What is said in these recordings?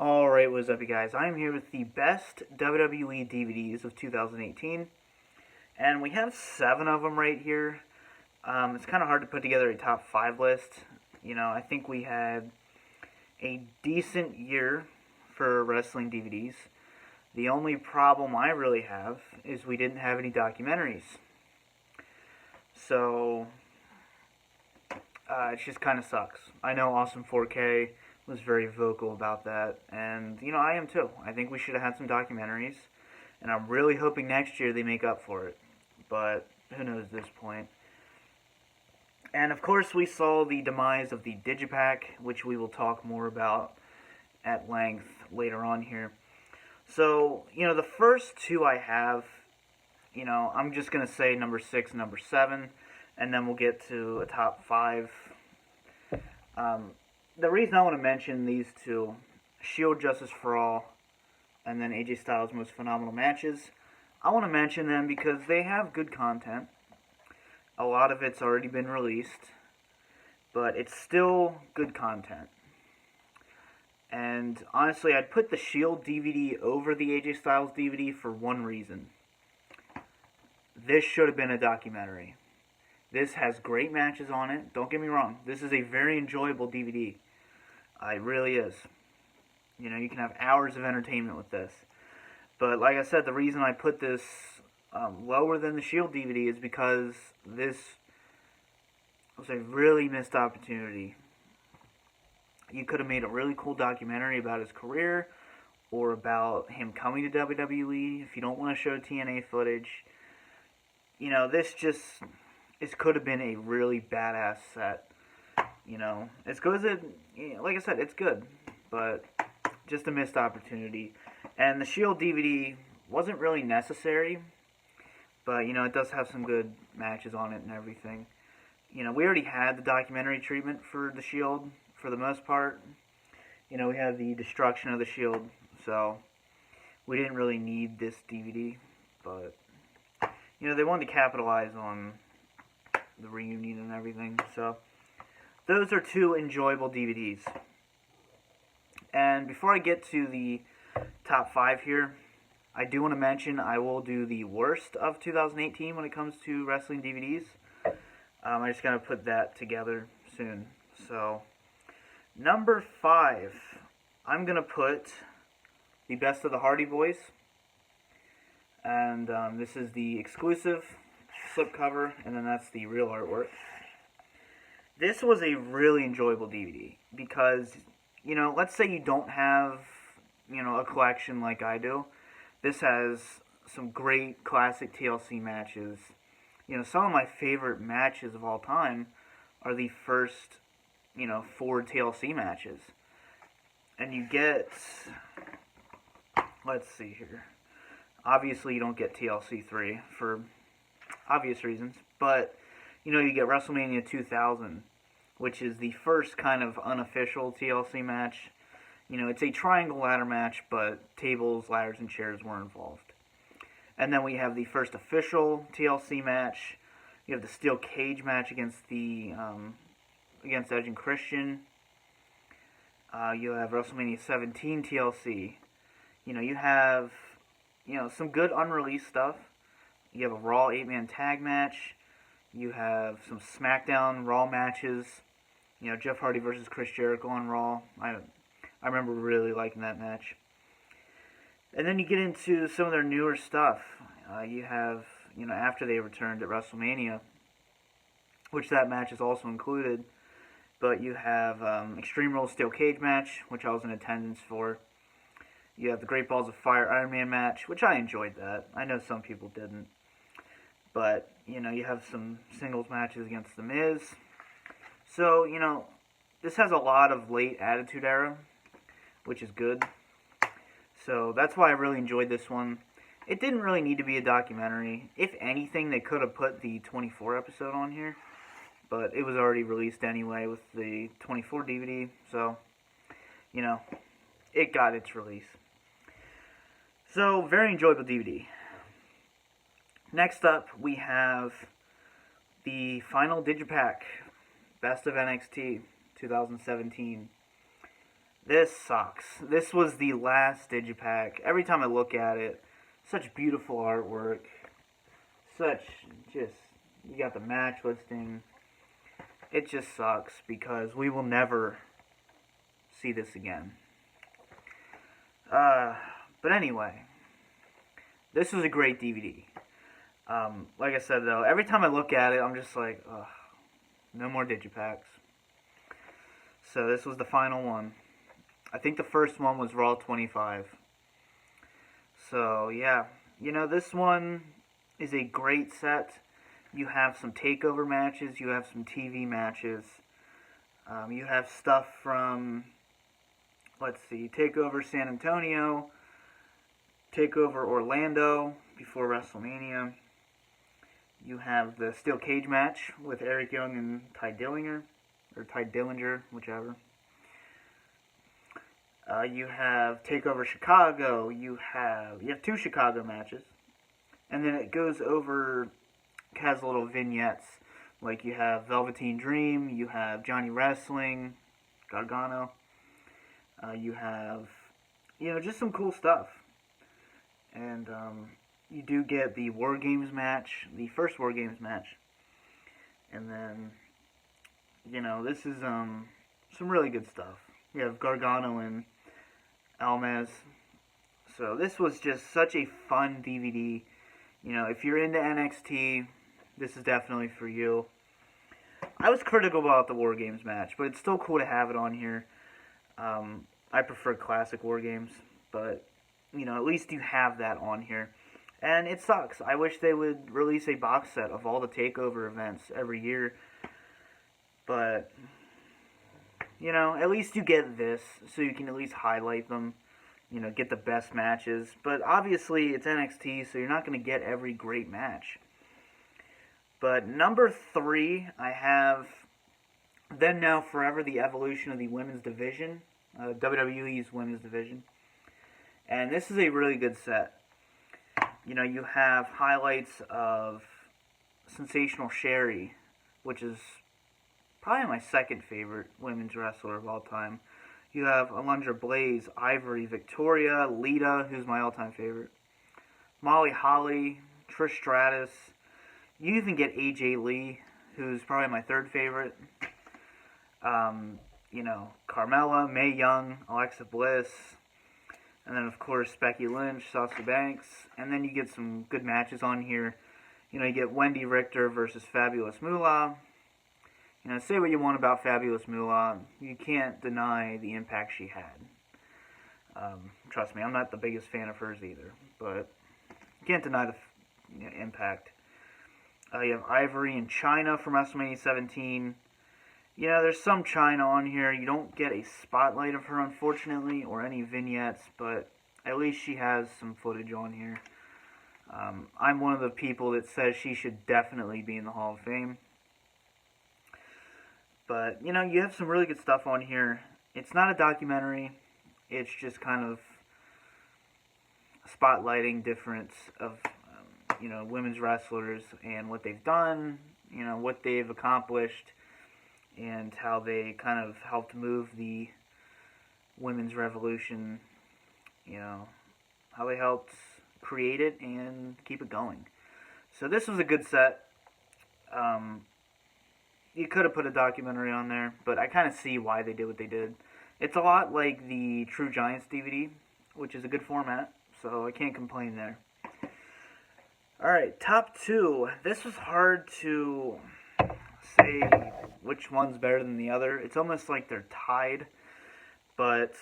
Alright, what's up you guys? I'm here with the best WWE DVDs of 2018, and we have 7 of them right here. It's kind of hard to put together a top 5 list. I think we had a decent year for wrestling DVDs. The only problem I really have is we didn't have any documentaries. So, it just kind of sucks. I know Awesome 4K was very vocal about that, and I am too. I think we should have had some documentaries, and I'm really hoping next year they make up for it, but who knows at this point. And of course we saw the demise of the Digipack, which we will talk more about at length later on here. So, the first two I have, I'm just going to say number 6 and number 7, and then we'll get to a top 5. The reason I want to mention these two, Shield Justice for All, and then AJ Styles' Most Phenomenal Matches, I want to mention them because they have good content. A lot of it's already been released, but it's still good content. And honestly, I'd put the Shield DVD over the AJ Styles DVD for one reason. This should have been a documentary. This has great matches on it. Don't get me wrong. This is a very enjoyable DVD. It really is. You can have hours of entertainment with this. But like I said, the reason I put this lower than the Shield DVD is because this was a really missed opportunity. You could have made a really cool documentary about his career or about him coming to WWE. If you don't want to show TNA footage, this could have been a really badass set. As good as it, like I said, it's good, but just a missed opportunity. And the Shield DVD wasn't really necessary, but, it does have some good matches on it and everything. We already had the documentary treatment for the Shield, for the most part. We had the destruction of the Shield, so we didn't really need this DVD, but, they wanted to capitalize on the reunion and everything, so those are 2 enjoyable DVDs. And before I get to the top 5 here, I do want to mention I will do the worst of 2018 when it comes to wrestling DVDs. I just got to put that together soon. So, number 5, I'm going to put the Best of the Hardy Boys. And this is the exclusive slipcover, and then that's the real artwork. This was a really enjoyable DVD because, let's say you don't have, a collection like I do. This has some great classic TLC matches. Some of my favorite matches of all time are the first, 4 TLC matches. And you get, let's see here. Obviously, you don't get TLC 3 for obvious reasons, but, you get WrestleMania 2000, which is the first kind of unofficial TLC match. It's a triangle ladder match, but tables, ladders, and chairs were involved. And then we have the first official TLC match. You have the steel cage match against Edge and Christian. You have WrestleMania 17 TLC. You have, some good unreleased stuff. You have a Raw 8-man tag match. You have some SmackDown Raw matches. Jeff Hardy versus Chris Jericho on Raw. I remember really liking that match. And then you get into some of their newer stuff. You have, after they returned at WrestleMania, which that match is also included. But you have Extreme Rules Steel Cage match, which I was in attendance for. You have the Great Balls of Fire Iron Man match, which I enjoyed that. I know some people didn't. But, you have some singles matches against The Miz. So, this has a lot of late Attitude Era, which is good. So, that's why I really enjoyed this one. It didn't really need to be a documentary. If anything, they could have put the 24 episode on here. But it was already released anyway with the 24 DVD. So, it got its release. So, very enjoyable DVD. Next up, we have the final Digipack, Best of NXT 2017. This sucks. This was the last digipack. Every time I look at it, such beautiful artwork. Such just, you got the match listing. It just sucks because we will never see this again. But anyway, this was a great DVD. Like I said though, every time I look at it, I'm just like, ugh, no more digipacks. So this was the final one. I think the first one was Raw 25. So yeah, this one is a great set. You have some takeover matches, you have some TV matches, you have stuff from, let's see, Takeover San Antonio, Takeover Orlando before WrestleMania. You have the Steel Cage match with Eric Young and Ty Dillinger, or Ty Dillinger, whichever. You have Takeover Chicago. You have 2 Chicago matches, and then it goes over, has little vignettes, like you have Velveteen Dream, you have Johnny Wrestling, Gargano. You have, just some cool stuff, and you do get the War Games match, the first War Games match, and then, this is some really good stuff. You have Gargano and Almas. So this was just such a fun DVD. If you're into NXT, this is definitely for you. I was critical about the War Games match, but it's still cool to have it on here. I prefer classic War Games, but, at least you have that on here. And it sucks. I wish they would release a box set of all the TakeOver events every year. But, at least you get this, so you can at least highlight them, get the best matches. But obviously, it's NXT, so you're not going to get every great match. But number 3, I have Then Now Forever, the evolution of the women's division, WWE's women's division. And this is a really good set. You have highlights of Sensational Sherry, which is probably my second favorite women's wrestler of all time. You have Alundra Blaze, Ivory, Victoria, Lita, who's my all-time favorite, Molly Holly, Trish Stratus. You even get AJ Lee, who's probably my third favorite. Carmella, Mae Young, Alexa Bliss, and then of course Becky Lynch, Sasha Banks, and then you get some good matches on here. You get Wendy Richter versus Fabulous Moolah. Say what you want about Fabulous Moolah, you can't deny the impact she had. Trust me, I'm not the biggest fan of hers either, but you can't deny the impact. You have Ivory and Chyna from WrestleMania 17. There's some Chyna on here. You don't get a spotlight of her, unfortunately, or any vignettes, but at least she has some footage on here. I'm one of the people that says she should definitely be in the Hall of Fame. But, you have some really good stuff on here. It's not a documentary. It's just kind of spotlighting difference of, women's wrestlers and what they've done, what they've accomplished, and how they kind of helped move the women's revolution, how they helped create it and keep it going. So this was a good set. You could have put a documentary on there, but I kind of see why they did what they did. It's a lot like the True Giants DVD, which is a good format, so I can't complain there. Alright, top 2. This was hard to say which one's better than the other. It's almost like they're tied, but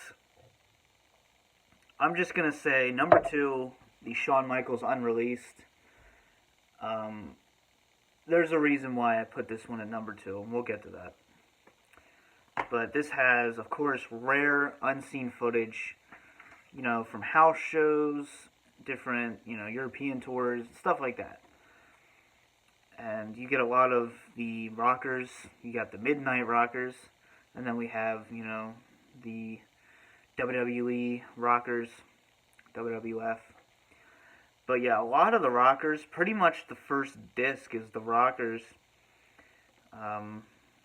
I'm just going to say number 2, the Shawn Michaels Unreleased. There's a reason why I put this one at number 2, and we'll get to that. But this has, of course, rare, unseen footage, from house shows, different, European tours, stuff like that. And you get a lot of the rockers. You got the Midnight Rockers, and then we have, the WWE Rockers, WWF. But yeah, a lot of the rockers, pretty much the first disc is the rockers.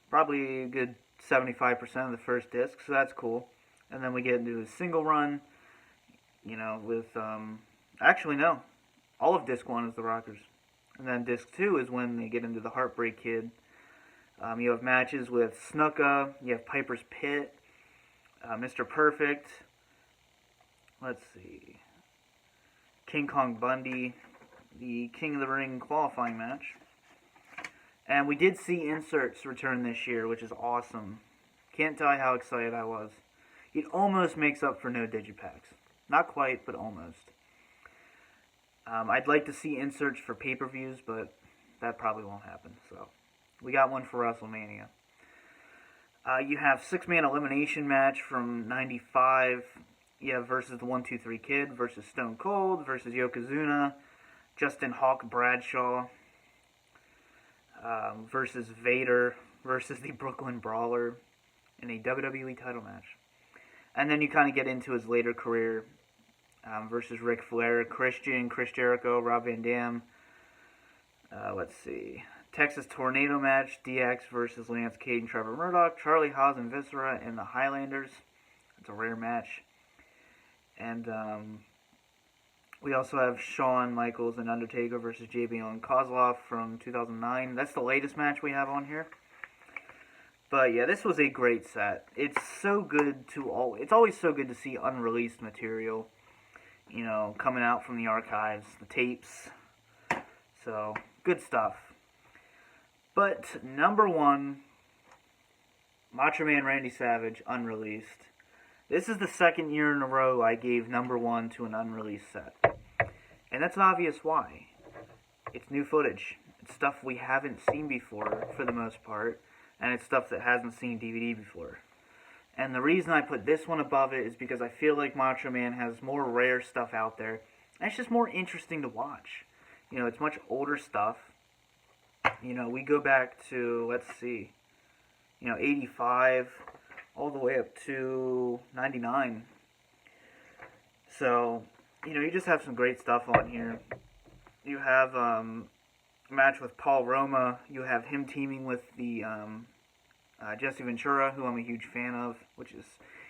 Probably a good 75% of the first disc, so that's cool. And then we get into his single run, with, actually, no. All of Disc 1 is the Rockers. And then Disc 2 is when they get into the Heartbreak Kid. You have matches with Snuka, you have Piper's Pit, Mr. Perfect, let's see, King Kong Bundy, the King of the Ring qualifying match. And we did see inserts return this year, which is awesome. Can't tell you how excited I was. It almost makes up for no digipacks. Not quite, but almost. I'd like to see inserts for pay-per-views, but that probably won't happen. So we got one for WrestleMania. You have 6-man elimination match from 95. You have versus the 1-2-3 Kid versus Stone Cold versus Yokozuna, Justin Hawk Bradshaw versus Vader versus the Brooklyn Brawler in a WWE title match. And then you kind of get into his later career versus Ric Flair, Christian, Chris Jericho, Rob Van Dam. Let's see. Texas Tornado match, DX versus Lance Cade and Trevor Murdoch, Charlie Haas and Viscera and the Highlanders. It's a rare match. And we also have Shawn Michaels and Undertaker versus JBL and Kozlov from 2009. That's the latest match we have on here. But yeah, this was a great set. It's so good it's always so good to see unreleased material, coming out from the archives, the tapes. So, good stuff. But number 1, Macho Man Randy Savage, Unreleased. This is the second year in a row I gave number 1 to an unreleased set. And that's obvious why. It's new footage. It's stuff we haven't seen before, for the most part. And it's stuff that hasn't seen DVD before. And the reason I put this one above it is because I feel like Macho Man has more rare stuff out there. And it's just more interesting to watch. It's much older stuff. We go back to, let's see, 85 all the way up to 99. So, you just have some great stuff on here. You have a match with Paul Roma. You have him teaming with the Jesse Ventura, who I'm a huge fan of,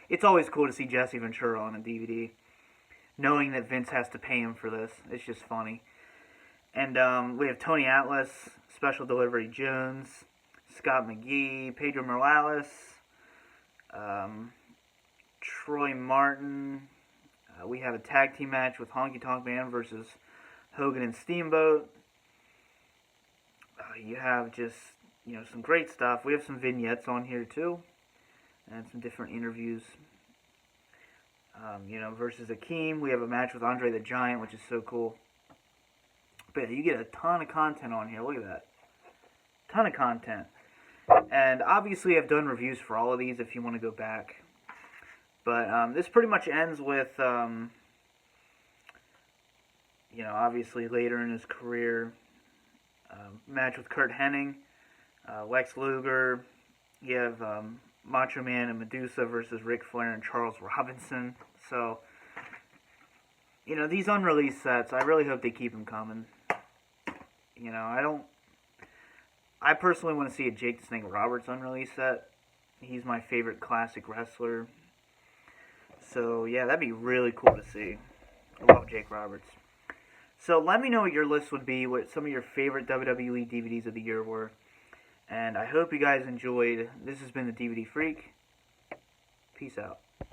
it's always cool to see Jesse Ventura on a DVD. Knowing that Vince has to pay him for this, it's just funny. And we have Tony Atlas, Special Delivery Jones, Scott McGee, Pedro Morales, Troy Martin. We have a tag team match with Honky Tonk Man versus Hogan and Steamboat. You have just, some great stuff. We have some vignettes on here too, and some different interviews. Versus Akeem. We have a match with Andre the Giant, which is so cool. But you get a ton of content on here. Look at that. Ton of content. And obviously I've done reviews for all of these if you want to go back. But this pretty much ends with, obviously later in his career, match with Kurt Hennig, Lex Luger. You have Macho Man and Medusa versus Ric Flair and Charles Robinson. So, these unreleased sets, I really hope they keep them coming. I personally want to see a Jake the Snake Roberts unreleased set. He's my favorite classic wrestler. So, yeah, that'd be really cool to see. I love Jake Roberts. So, let me know what your list would be, what some of your favorite WWE DVDs of the year were. And I hope you guys enjoyed. This has been the DVD Freak. Peace out.